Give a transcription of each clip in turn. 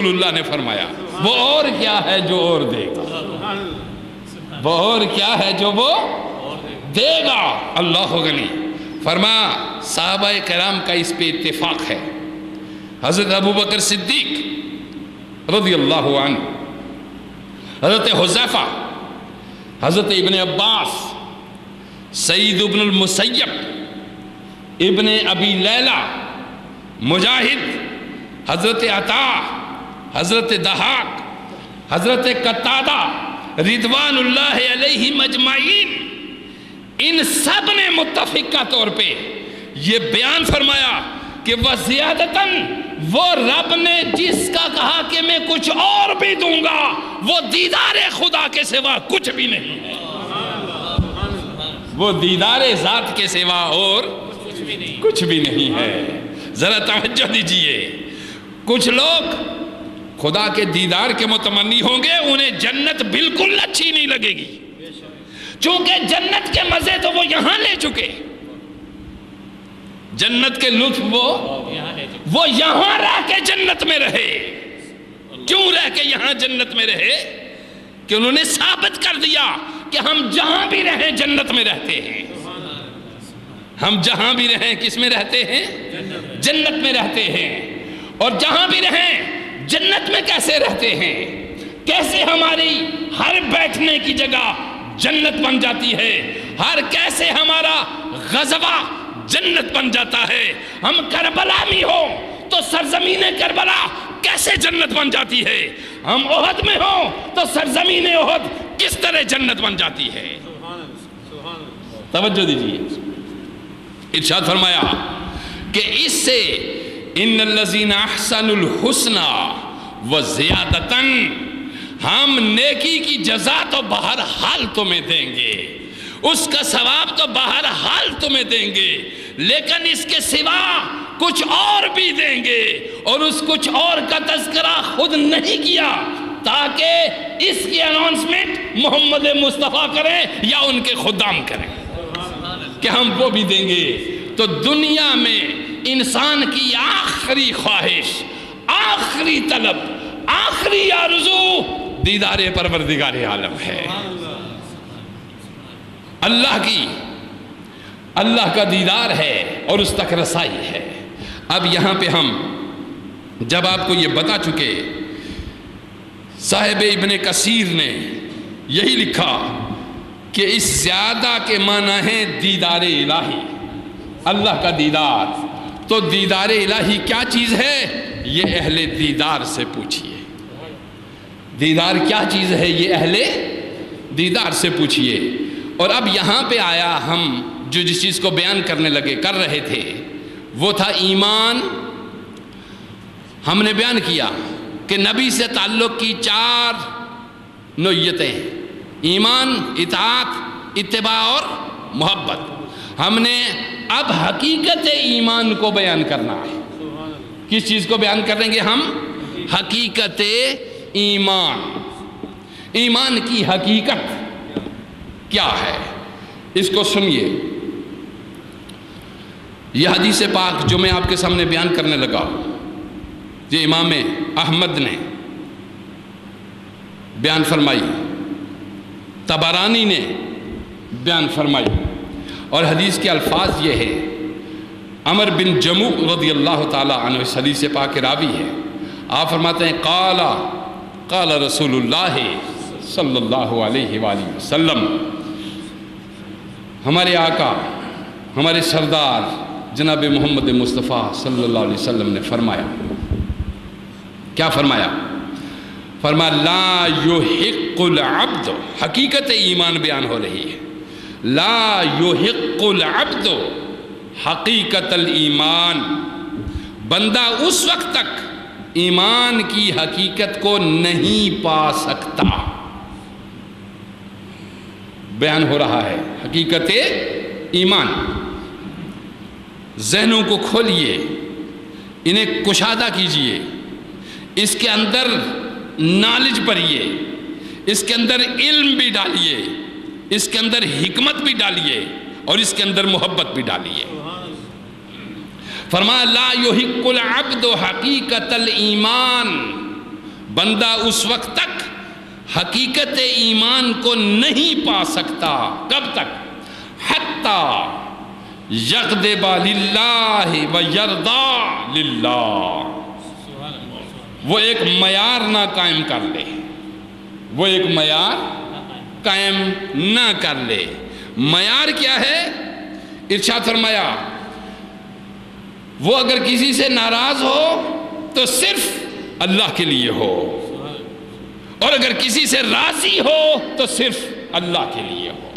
رسول اللہ نے فرمایا وہ اور کیا ہے جو اور دے گا، وہ اور کیا ہے جو وہ دے گا۔ اللہ غنی۔ فرمایا صحابہ کرام کا اس پہ اتفاق ہے۔ حضرت ابوبکر صدیق رضی اللہ عنہ، حضرت حذیفہ، حضرت ابن عباس، سعید ابن المسیب، ابن ابی لیلہ، مجاہد، حضرت عطا، حضرت دہاق، حضرت قتادہ رضوان اللہ علیہم اجمعین، ان سب نے متفقہ طور پہ یہ بیان فرمایا کہ وَزِيَادَةً، وہ رب نے جس کا کہا کہ میں کچھ اور بھی دوں گا، وہ دیدار خدا کے سوا کچھ بھی نہیں ہے، وہ دیدار ذات کے سوا اور کچھ بھی نہیں ہے۔ ذرا توجہ دیجئے، کچھ لوگ خدا کے دیدار کے متمنی ہوں گے، انہیں جنت بالکل اچھی نہیں لگے گی، چونکہ جنت کے مزے تو وہ یہاں لے چکے، جنت کے لطف وہ یہاں رہ کے جنت میں رہے۔ کیوں رہ کے یہاں جنت میں رہے؟ کہ انہوں نے ثابت کر دیا کہ ہم جہاں بھی رہیں جنت میں رہتے ہیں، ہم جہاں بھی رہیں کس میں رہتے ہیں؟ جنت میں رہتے ہیں۔ اور جہاں بھی رہیں جنت میں کیسے رہتے ہیں؟ کیسے ہماری ہر بیٹھنے کی جگہ جنت بن جاتی ہے، ہر کیسے ہمارا غزوہ جنت بن جاتا ہے۔ ہم کربلا میں ہو تو سرزمین کربلا کیسے جنت بن جاتی ہے، ہم احد میں ہو تو سرزمین احد کس طرح جنت بن جاتی ہے۔ توجہ دیجئے، ارشاد فرمایا کہ اس سے ان الذین احسنوا الحسنى وزیادۃ، ہم نیکی کی جزا تو بہرحال تمہیں دیں گے، اس کا ثواب تو بہرحال تمہیں دیں گے، لیکن اس کے سوا کچھ اور بھی دیں گے، اور اس کچھ اور کا تذکرہ خود نہیں کیا تاکہ اس کی اناؤنسمنٹ محمد مصطفیٰ کریں یا ان کے خدام کریں کہ ہم وہ بھی دیں گے۔ تو دنیا میں انسان کی آخری خواہش، آخری طلب، آخری آرزو دیدار پروردگار عالم ہے، اللہ کا دیدار ہے اور اس تک رسائی ہے۔ اب یہاں پہ ہم جب آپ کو یہ بتا چکے، صاحب ابن کثیر نے یہی لکھا کہ اس زیادہ کے معنی ہے دیدار الہی، اللہ کا دیدار۔ تو دیدار الہی کیا چیز ہے؟ یہ اہل دیدار سے پوچھئے، دیدار کیا چیز ہے؟ یہ اہل دیدار سے پوچھئے۔ اور اب یہاں پہ آیا، ہم جو جس چیز کو بیان کر رہے تھے وہ تھا ایمان۔ ہم نے بیان کیا کہ نبی سے تعلق کی 4 نوعیتیں ہیں، ایمان، اطاعت، اتباع اور محبت۔ ہم نے اب حقیقت ایمان کو بیان کرنا ہے۔ کس چیز کو بیان کریں گے ہم؟ حقیقت ایمان۔ ایمان کی حقیقت کیا ہے اس کو سنیے۔ یہ حدیث پاک جو میں آپ کے سامنے بیان کرنے لگا، یہ امام احمد نے بیان فرمائی، طبرانی نے بیان فرمائی، اور حدیث کے الفاظ یہ ہے۔ عمر بن جموع رضی اللہ تعالیٰ عنہ اس حدیث پاک کے راوی ہے۔ آپ فرماتے ہیں قال رسول اللہ صلی اللہ علیہ وآلہ وسلم، ہمارے آقا، ہمارے سردار جناب محمد مصطفیٰ صلی اللہ علیہ وسلم نے فرمایا، کیا فرمایا؟ فرمایا لا یحق العبد، حقیقت ایمان بیان ہو رہی ہے، لا یحق العبد حقیقت الایمان، بندہ اس وقت تک ایمان کی حقیقت کو نہیں پا سکتا۔ بیان ہو رہا ہے حقیقت ایمان۔ ذہنوں کو کھولیے، انہیں کشادہ کیجئے، اس کے اندر نالج بھریے، اس کے اندر علم بھی ڈالیے، اس کے اندر حکمت بھی ڈالیے، اور اس کے اندر محبت بھی ڈالیے۔ فرمایا لا یحق العبد حقیقت الایمان، بندہ اس وقت تک حقیقت ایمان کو نہیں پا سکتا. کب تک؟ حتی یغضب للہ و یرضا للہ. وہ ایک معیار نہ قائم کر لے، وہ ایک معیار قائم نہ کر لے. معیار کیا ہے؟ ارشاد فرمایا وہ اگر کسی سے ناراض ہو تو صرف اللہ کے لیے ہو، اور اگر کسی سے راضی ہو تو صرف اللہ کے لیے ہو.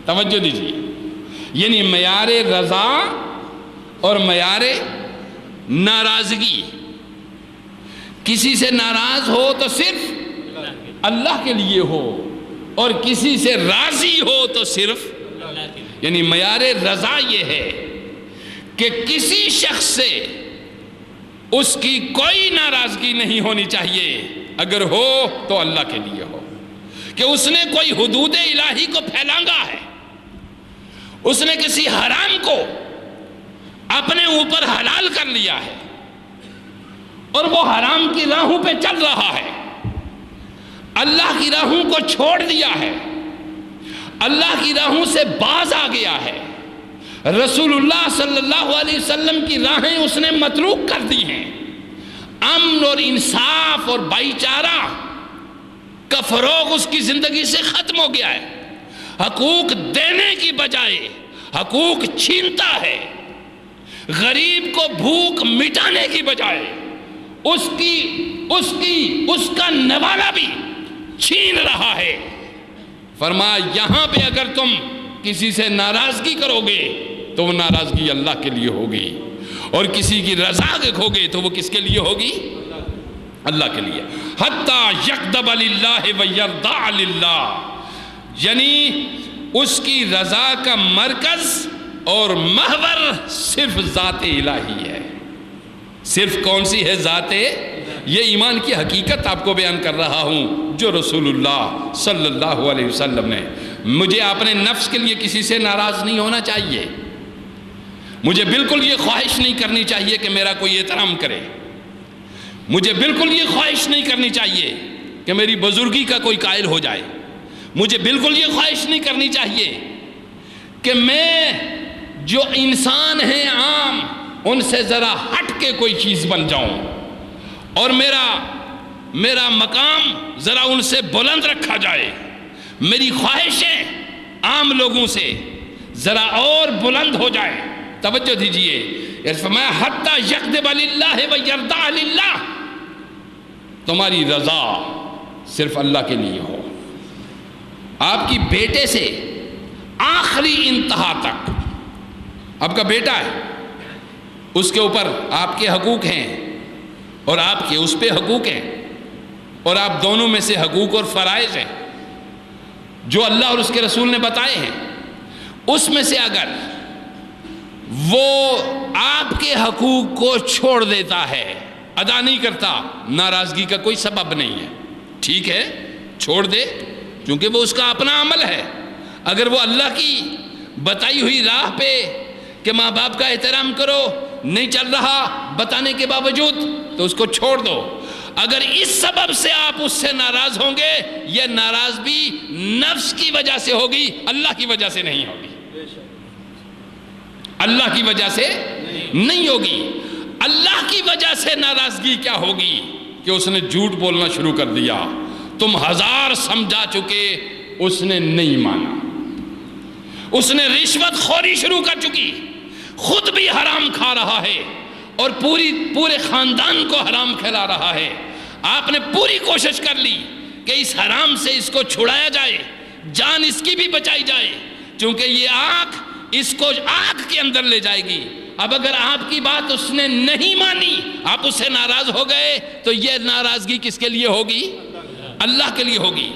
توجہ دیجیے، یعنی معیار رضا اور معیار ناراضگی. کسی سے ناراض ہو تو صرف اللہ کے لیے ہو، اور کسی سے راضی ہو تو صرف، یعنی معیار رضا یہ ہے کہ کسی شخص سے اس کی کوئی ناراضگی نہیں ہونی چاہیے، اگر ہو تو اللہ کے لیے ہو. کہ اس نے کوئی حدود الہی کو پھیلانگا ہے، اس نے کسی حرام کو اپنے اوپر حلال کر لیا ہے، اور وہ حرام کی راہوں پہ چل رہا ہے، اللہ کی راہوں کو چھوڑ دیا ہے، اللہ کی راہوں سے باز آ گیا ہے، رسول اللہ صلی اللہ علیہ وسلم کی راہیں اس نے متروک کر دی ہیں، امن اور انصاف اور بھائی چارہ کا فروغ اس کی زندگی سے ختم ہو گیا ہے، حقوق دینے کی بجائے حقوق چھینتا ہے، غریب کو بھوک مٹانے کی بجائے اس کا نوالہ بھی چھین رہا ہے. فرمایا یہاں پہ اگر تم کسی سے ناراضگی کرو گے تو وہ ناراضگی اللہ کے لیے ہوگی، اور کسی کی رضا دیکھو گے تو وہ کس کے لیے ہوگی؟ اللہ کے لیے. حتی یغضب للہ و یرضا للہ، یعنی اس کی رضا کا مرکز اور محور صرف ذات الہی ہے. صرف کون سی ہے؟ ذات. یہ ایمان کی حقیقت آپ کو بیان کر رہا ہوں جو رسول اللہ صلی اللہ علیہ وسلم نے. مجھے اپنے نفس کے لیے کسی سے ناراض نہیں ہونا چاہیے، مجھے بالکل یہ خواہش نہیں کرنی چاہیے کہ میرا کوئی احترام کرے، مجھے بالکل یہ خواہش نہیں کرنی چاہیے کہ میری بزرگی کا کوئی قائل ہو جائے، مجھے بالکل یہ خواہش نہیں کرنی چاہیے کہ میں جو انسان ہیں عام ان سے ذرا ہٹ کے کوئی چیز بن جاؤں، اور میرا مقام ذرا ان سے بلند رکھا جائے، میری خواہشیں عام لوگوں سے ذرا اور بلند ہو جائے. توجہ دیجئے، فرمایا حتی یغضب للہ و یرضا للہ، تمہاری رضا صرف اللہ کے لیے ہو. آپ کی بیٹے سے آخری انتہا تک، آپ کا بیٹا ہے، اس کے اوپر آپ کے حقوق ہیں اور آپ کے اس پہ حقوق ہیں، اور آپ دونوں میں سے حقوق اور فرائض ہیں جو اللہ اور اس کے رسول نے بتائے ہیں. اس میں سے اگر وہ آپ کے حقوق کو چھوڑ دیتا ہے، ادا نہیں کرتا، ناراضگی کا کوئی سبب نہیں ہے. ٹھیک ہے، چھوڑ دے، کیونکہ وہ اس کا اپنا عمل ہے. اگر وہ اللہ کی بتائی ہوئی راہ پہ کہ ماں باپ کا احترام کرو نہیں چل رہا بتانے کے باوجود، تو اس کو چھوڑ دو. اگر اس سبب سے آپ اس سے ناراض ہوں گے، یہ ناراضگی نفس کی وجہ سے ہوگی، اللہ کی وجہ سے نہیں ہوگی، اللہ کی وجہ سے نہیں ہوگی. اللہ کی وجہ سے ناراضگی کیا ہوگی کہ اس نے جھوٹ بولنا شروع کر دیا، تم ہزار سمجھا چکے، اس نے نہیں مانا، اس نے رشوت خوری شروع کر چکی، خود بھی حرام کھا رہا ہے اور پورے خاندان کو حرام کھلا رہا ہے. آپ نے پوری کوشش کر لی کہ اس حرام سے اس کو چھڑایا جائے، جان اس کی بھی بچائی جائے، چونکہ یہ آنکھ اس کو آگ کے اندر لے جائے گی. اب اگر آپ کی بات اس نے نہیں مانی، آپ اس سے ناراض ہو گئے، تو یہ ناراضگی کس کے لیے ہوگی؟ اللہ کے لیے ہوگی.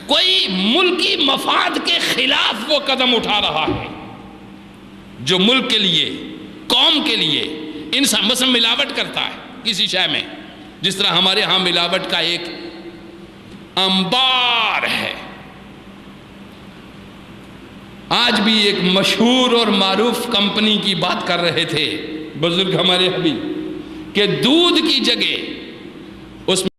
کوئی ملکی مفاد کے خلاف وہ قدم اٹھا رہا ہے جو ملک کے لیے، قوم کے لیے، انسان مثلا ملاوٹ کرتا ہے کسی شے میں، جس طرح ہمارے ہاں ملاوٹ کا ایک انبار ہے. آج بھی ایک مشہور اور معروف کمپنی کی بات کر رہے تھے بزرگ ہمارے حبیب کہ دودھ کی جگہ اس